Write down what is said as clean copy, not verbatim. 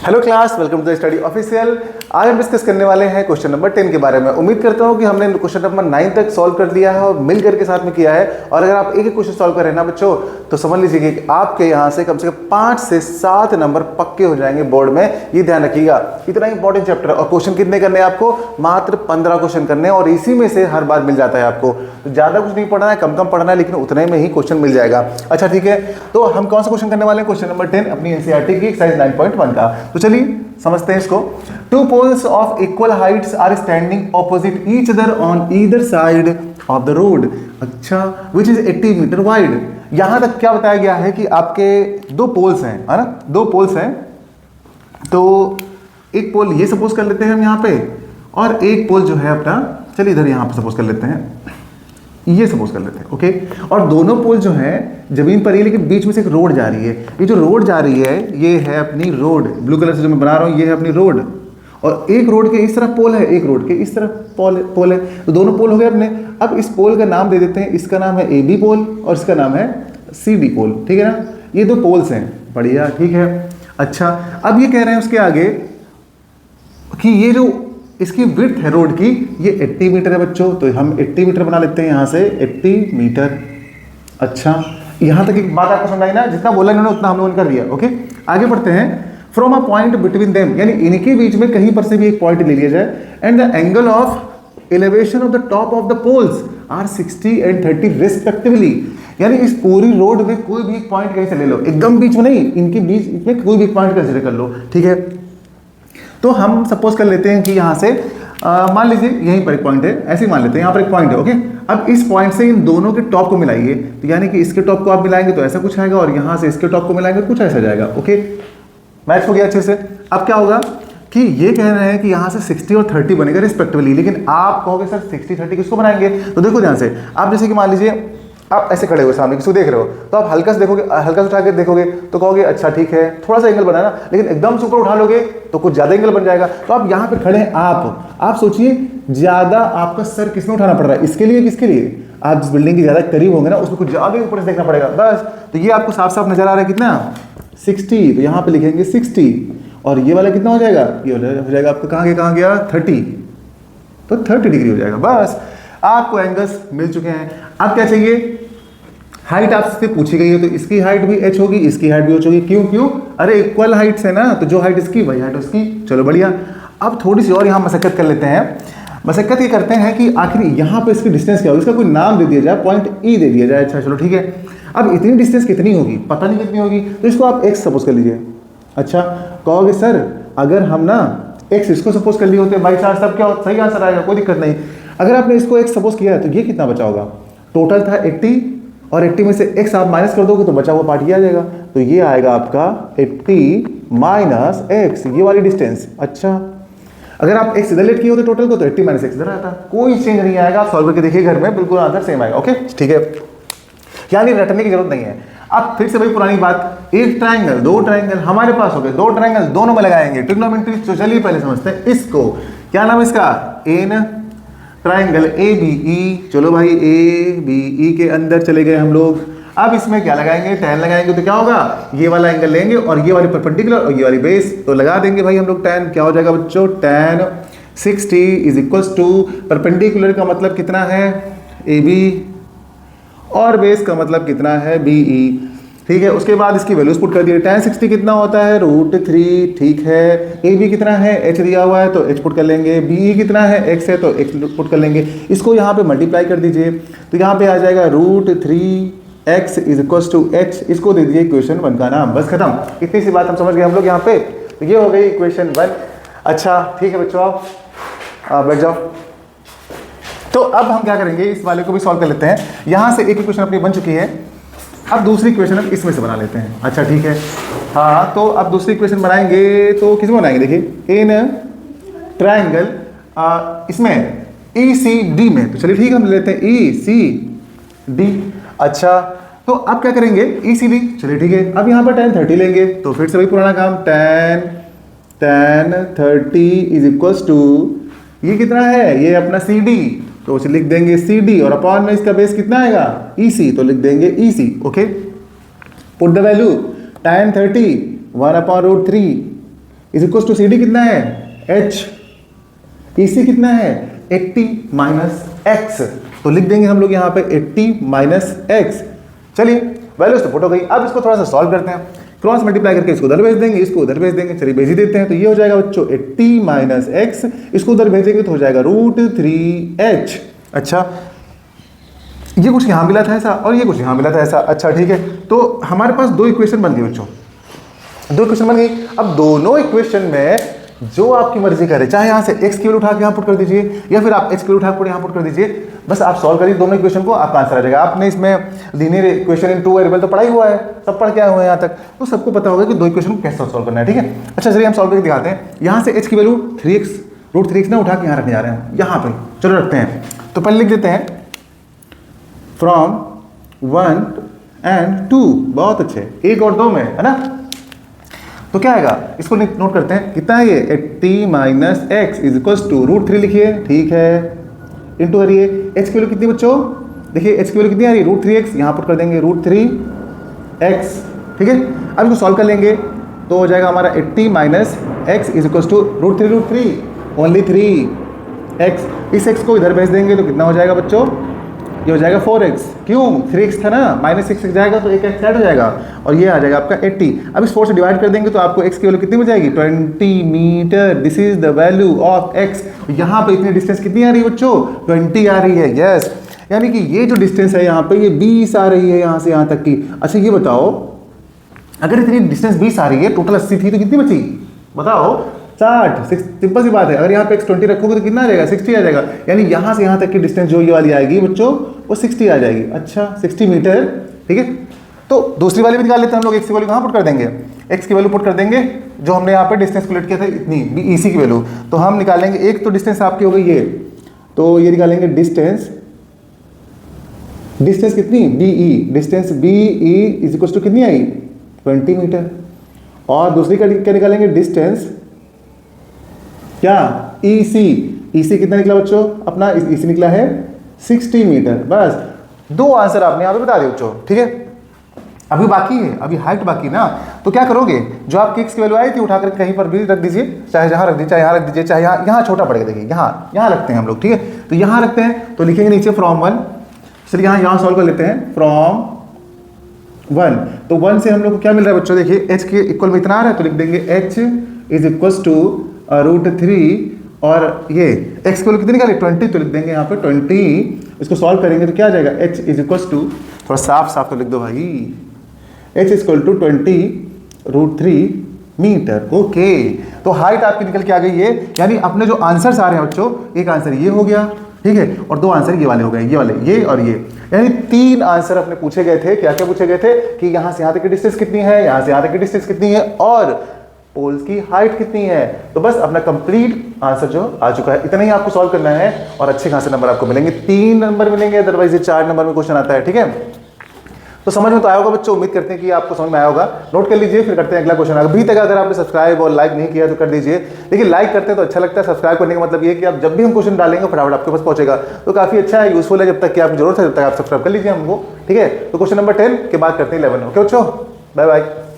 Hello class, welcome to the study official. आज हम discuss करने वाले हैं क्वेश्चन नंबर 10 के बारे में। उम्मीद करता हूं कि हमने क्वेश्चन नंबर 9 तक सॉल्व कर लिया है और मिल करके साथ में किया है। और अगर आप एक एक क्वेश्चन सॉल्व कर रहे हैं ना बच्चों, तो समझ लीजिए कि आपके यहां से कम 5 से 7 नंबर पक्के हो जाएंगे बोर्ड में। ये ध्यान रखिएगा, इतना इंपॉर्टेंट चैप्टर। और क्वेश्चन कितने करने हैं आपको? मात्र 15 क्वेश्चन करने हैं और इसी में से हर बार मिल जाता है आपको। तो ज्यादा कुछ नहीं पढ़ना है, कम कम पढ़ना है, लेकिन उतने में ही क्वेश्चन मिल जाएगा। अच्छा ठीक है, तो हम कौन सा क्वेश्चन करने वाले हैं? क्वेश्चन नंबर 10 अपनी एनसीईआरटी की एक्सरसाइज 9.1 का। तो चलिए समझते हैं इसको। Two poles of equal heights are standing opposite each other on either side of the road, अच्छा, विच इज 80 मीटर वाइड। यहां तक क्या बताया गया है कि आपके दो पोल्स हैं, है ना, दो पोल्स हैं। तो एक पोल ये सपोज कर लेते हैं हम यहाँ पे, और एक पोल जो है अपना, चलिए इधर यहाँ पे सपोज कर लेते हैं, ये सपोज कर लेते हैं, ओके। और दोनों पोल जो है जमीन पर ही, लेकिन बीच में से एक रोड जा रही है। ये जो रोड जा रही है ये है अपनी रोड, ब्लू कलर से जो मैं बना रहा हूँ ये है अपनी रोड। और एक रोड के इस तरफ पोल है, एक रोड के इस तरफ पोल है। तो दोनों पोल हो गए अपने। अब इस पोल का नाम दे देते हैं, इसका नाम है ए बी पोल और इसका नाम है सी डी पोल, ठीक है ना। ये दो पोल्स हैं, बढ़िया, ठीक है। अच्छा, अब ये कह रहे हैं उसके आगे कि ये जो इसकी विड्थ है रोड की, ये 80 मीटर है बच्चों। तो हम 80 मीटर बना लेते हैं यहाँ से, 80 मीटर। अच्छा, यहाँ तक एक बात आपको समझ आई ना? जितना बोला इन्होंने उतना हम लोगों ने कर दिया, ओके। आगे बढ़ते हैं। From a point between them, यानी इनके बीच में कहीं पर से भी एक पॉइंट ले लिया जाए। And the angle of elevation of the top of the poles are 60 and 30 respectively. यानी इस पूरी रोड में कोई भी एक पॉइंट कहीं से ले लो, एकदम बीच में नहीं, इनके बीच में कोई भी एक पॉइंट कंसिडर कर लो, ठीक है। तो हम सपोज कर लेते हैं कि यहाँ से मान लीजिए यहीं पर एक पॉइंट है, ऐसे ही मान लेते हैं यहाँ पर एक पॉइंट है, ओके। अब इस पॉइंट से इन दोनों के टॉप को मिलाइए, तो यानी कि इसके टॉप को आप मिलाएंगे तो ऐसा कुछ आएगा, और यहाँ से इसके टॉप को मिलाएंगे तो कुछ ऐसा जाएगा, ओके। मैच हो गया अच्छे से। अब क्या होगा कि ये कह रहे हैं कि यहाँ से 60 और 30 बनेगा रिस्पेक्टिवली, लेकिन आप कहोगे सर 60 30 किसको बनाएंगे? तो देखो ध्यान से, आप जैसे कि मान लीजिए आप ऐसे खड़े हो, सामने किसी को देख रहे हो, तो आप हल्का से देखोगे, हल्का से उठा के देखोगे तो कहोगे अच्छा ठीक है, थोड़ा सा एंगल बना ना। लेकिन एकदम से ऊपर उठा लोगे तो कुछ ज्यादा एंगल बन जाएगा। तो आप यहाँ पे खड़े हैं, आप सोचिए ज्यादा आपका सर किसमें उठाना पड़ रहा है, इसके लिए किसके लिए? आप जिस बिल्डिंग के ज्यादा करीब होंगे ना, उसमें कुछ ज्यादा ऊपर से देखना पड़ेगा, बस। तो ये आपको साफ साफ नजर आ रहा है कितना, 60। तो यहाँ पे लिखेंगे 60, और ये वाला कितना हो जाएगा? ये हो जाएगा आपका कहाँ गया 30, तो 30 डिग्री हो जाएगा, बस। आपको एंगल्स मिल चुके हैं। अब क्या चाहिए? हाइट आपसे पूछी गई है, तो इसकी हाइट भी h होगी, इसकी हाइट भी h होगी। क्यों? अरे इक्वल हाइट्स है ना, तो जो हाइट इसकी वही हाइट उसकी। चलो बढ़िया। अब थोड़ी सी और यहाँ मशक्कत कर लेते हैं। मशक्कत ये करते हैं कि आखिर यहाँ पे इसकी डिस्टेंस क्या होगी, इसका कोई नाम दे दिया जाए, पॉइंट E दे दिया जाए। अच्छा चलो ठीक है। अब इतनी डिस्टेंस कितनी होगी पता नहीं कितनी होगी, तो इसको आप x सपोज कर लीजिए। अच्छा, कहोगे सर अगर हम ना x इसको सपोज कर लिए होते बाई चांस, तब क्या सही आंसर आएगा, कोई दिक्कत नहीं। अगर आपने इसको x सपोज किया है तो ये कितना बचा होगा? टोटल था 80, और 80 में से x आप माइनस कर दोगे तो बचा हुआ पार्ट ये आ जाएगा। तो ये आएगा आपका 80 माइनस x, ये वाली डिस्टेंस। अच्छा, अगर आप x इधर लेट किए होते टोटल को, तो 80 माइनस x इधर आता, कोई चेंज नहीं आएगा। आप सॉल्व करके देखिए घर में, बिल्कुल आंसर सेम आएगा, ओके ठीक है। यानी रटने की जरूरत नहीं है। अब फिर से वही पुरानी बात, एक ट्राइंगल, दो ट्राइंगल हमारे पास हो गए, दो ट्राइंगल दोनों में लगाएंगे ट्रिग्नोमेट्री। तो चलिए पहले समझते हैं इसको, क्या नाम है इसका? In triangle A B E. चलो भाई ए बी ई के अंदर चले गए हम लोग। अब इसमें क्या लगाएंगे? टैन लगाएंगे। तो क्या होगा? ये वाला एंगल लेंगे और ये वाली परपेंडिकुलर और ये वाली बेस, तो लगा देंगे भाई हम लोग टैन। क्या हो जाएगा बच्चों? Tan 60 is equals to, perpendicular का मतलब कितना है? ए बी, और बेस का मतलब कितना है? बी ई, ठीक है। उसके बाद इसकी वैल्यूज पुट कर दिए। tan 60 कितना होता है? √3, ठीक है। ए बी कितना है? h दिया हुआ है तो h पुट कर लेंगे। बी ई कितना है? x है तो x पुट कर लेंगे। इसको यहाँ पे मल्टीप्लाई कर दीजिए, तो यहाँ पे आ जाएगा √3x is equal to h। इसको दे दीजिए इक्वेशन 1 का नाम, बस खत्म। इतनी सी बात हम समझ गए हम लोग यहाँ पे। तो ये हो गई इक्वेशन 1। अच्छा ठीक है बच्चों, आप बैठ जाओ। तो अब हम क्या करेंगे, इस वाले को भी सॉल्व कर लेते हैं। यहाँ से एक इक्वेशन अपनी बन चुकी है, अब दूसरी इक्वेशन हम इसमें से बना लेते हैं। अच्छा ठीक है, हाँ। तो अब दूसरी इक्वेशन बनाएंगे तो किसमें बनाएंगे? देखिए इन ट्राइंगल इसमें ECD में। तो चलिए ठीक है, हम लेते हैं ECD। अच्छा, तो अब क्या करेंगे? ECD, चलिए ठीक है। अब यहाँ पर tan 30 लेंगे, तो फिर से वही पुराना काम, tan 30 इज इक्वल्स टू, ये कितना है? ये अपना CD, तो उसे लिख देंगे CD, और अपॉन में इसका बेस कितना आएगा? EC, तो लिख देंगे EC, okay. Put the value tan 30 1/√3 is equal to CD कितना है h, EC कितना है 80 माइनस x, तो लिख देंगे हम लोग यहाँ पे 80 माइनस x। चलिए वैल्यूज तो पुट हो गई, अब इसको थोड़ा सा सॉल्व करते हैं, क्रॉस मल्टीप्लाई करके इसको उधर भेज देंगे, इसको उधर भेज देंगे, चलिए भेज ही देते हैं। तो ये हो जाएगा बच्चों 80 माइनस x, इसको उधर भेजेंगे तो हो जाएगा √3h। अच्छा, ये कुछ यहाँ मिला था ऐसा और ये कुछ यहाँ मिला था ऐसा। अच्छा ठीक है, तो हमारे पास दो इक्वेशन बन गई बच्चों, दो इक्वेशन बन गई। अब दोनों इक्वेशन में जो आपकी मर्जी करे, चाहे यहाँ से x की वैल्यू उठा के यहाँ पुट कर दीजिए या फिर आप h की वैल्यू उठा के यहाँ पुट कर दीजिए, बस आप सॉल्व करिए दोनों इक्वेशन को, आपका आंसर आ जाएगा। आपने इसमें linear equation in two variable तो पढ़ा ही हुआ है, सब पढ़ के आए हुए हैं यहाँ तक, तो सबको पता होगा कि दो इक्वेशन को कैसे सॉल्व करना है। ठीक है, अच्छा चलिए हम सॉल्व करके दिखाते हैं। यहाँ से h की वैल्यू 3x √3x ना उठा के यहाँ रखने जा रहे हैं, यहाँ पे चलो रखते हैं। तो पहले लिख देते हैं फ्रॉम 1 and 2, बहुत अच्छे, 1 और 2 में है ना। तो क्या आएगा, इसको नोट करते हैं, कितना है ये 80 minus x is equal to √3 लिखिए, ठीक है, इंटू करिए h की वैल्यू कितनी बच्चों, देखिए h की वैल्यू कितनी आ रही है √3x, यहाँ पर कर देंगे √3x। ठीक है, अब इसको सॉल्व कर लेंगे तो हो जाएगा हमारा 80 minus x is equal to √3 only 3x। इस x को इधर भेज देंगे तो कितना हो जाएगा बच्चों, ये हो जाएगा 4x, क्यों 3x था ना, माइनस 6 जाएगा तो एक x ऐड हो जाएगा और ये आ जाएगा आपका 80। अब इस 4 से डिवाइड कर देंगे तो आपको x की वैल्यू कितनी हो जाएगी 20 metre, this is the value of x। यहाँ पे इतनी डिस्टेंस कितनी आ रही है बच्चों 20 आ रही है, यस, यानी कि ये जो डिस्टेंस है यहाँ पे ये 20 आ रही है यहाँ से यहाँ तक की। अच्छा ये बताओ, अगर इतनी डिस्टेंस 20 आ रही है, टोटल 80 थी तो कितनी बची बताओ 60। सिंपल सी बात है, अगर यहाँ पे x20 रखोगे तो कितना आ जाएगा 60 आ जाएगा, यानी यहाँ से यहाँ तक की डिस्टेंस जो ये वाली आएगी बच्चों वो 60 आ जाएगी। अच्छा 60 मीटर, ठीक है। तो दूसरी वाली भी निकाल लेते हैं हम लोग, x की वैल्यू कहाँ पुट कर देंगे, x की वैल्यू पुट कर देंगे जो हमने यहाँ पे डिस्टेंस कैलकुलेट किया था इतनी EC की वैल्यू, तो हम निकालेंगे, एक तो डिस्टेंस आपकी हो गई ये, तो ये निकालेंगे डिस्टेंस कितनी BE, distance BE is equal to कितनी आई 20 मीटर, और दूसरी क्या निकालेंगे डिस्टेंस क्या EC कितना निकला बच्चों अपना, EC निकला है 60 मीटर। बस दो आंसर आपने यहाँ पे बता दिए बच्चों, ठीक है। अभी बाकी है, अभी हाइट बाकी ना, तो क्या करोगे, जो आपकी x की वैल्यू आई थी उठाकर कहीं पर भी रख दीजिए, चाहे जहाँ रख दीजिए, चाहे यहाँ रख दीजिए, चाहे यहाँ छोटा पड़ेगा, देखिए यहाँ रखते हैं हम लोग, ठीक है। तो यहाँ रखते हैं तो लिखेंगे नीचे फ्रॉम 1, चलिए यहाँ सॉल्व कर लेते हैं फ्रॉम 1, तो 1 से हम लोग को क्या मिल रहा है बच्चों, देखिए h के इक्वल में इतना आ रहा है तो लिख देंगे h इज इक्वल टू √3, और ये x की वैल्यू कितनी निकाली 20, तो लिख देंगे यहाँ पे 20, इसको सॉल्व करेंगे तो क्या आ जाएगा h इज इक्वल टू, थोड़ा साफ तो लिख दो भाई, h is equal to 20 √3 metre. Okay, तो हाइट आपकी निकल के आ गई है, यानी अपने जो आंसर्स आ रहे हैं बच्चों, एक आंसर ये हो गया, ठीक है, और दो आंसर ये वाले हो गए, ये वाले, ये और ये, यानी 3 आंसर अपने पूछे गए थे। क्या क्या पूछे गए थे कि यहाँ से यहाँ तक की डिस्टेंस कितनी है, यहाँ से यहाँ तक की डिस्टेंस कितनी है, और पोल्स की हाइट कितनी है। तो बस अपना कंप्लीट आंसर जो आ चुका है, इतना ही आपको सॉल्व करना है और अच्छे खासे नंबर आपको मिलेंगे, 3 नंबर मिलेंगे, अदरवाइज ये 4 नंबर में क्वेश्चन आता है, ठीक है। तो समझ में तो आया होगा बच्चों, उम्मीद करते हैं कि आपको समझ में आया होगा। नोट कर लीजिए, फिर करते हैं अगला क्वेश्चन। अभी तक अगर आपने सब्सक्राइब और लाइक नहीं किया तो कर दीजिए, लेकिन लाइक करते हैं तो अच्छा लगता है, सब्सक्राइब करने का मतलब ये कि आप जब भी हम क्वेश्चन डालेंगे फटाफट आपके पास पहुंचेगा, तो काफी अच्छा है, यूजफुल है। जब तक कि आपकी जरूरत है तब तक आप सब्सक्राइब कर लीजिए हमको, ठीक है। तो क्वेश्चन नंबर 10 के बाद करते हैं 11। ओके बच्चों, बाय बाय।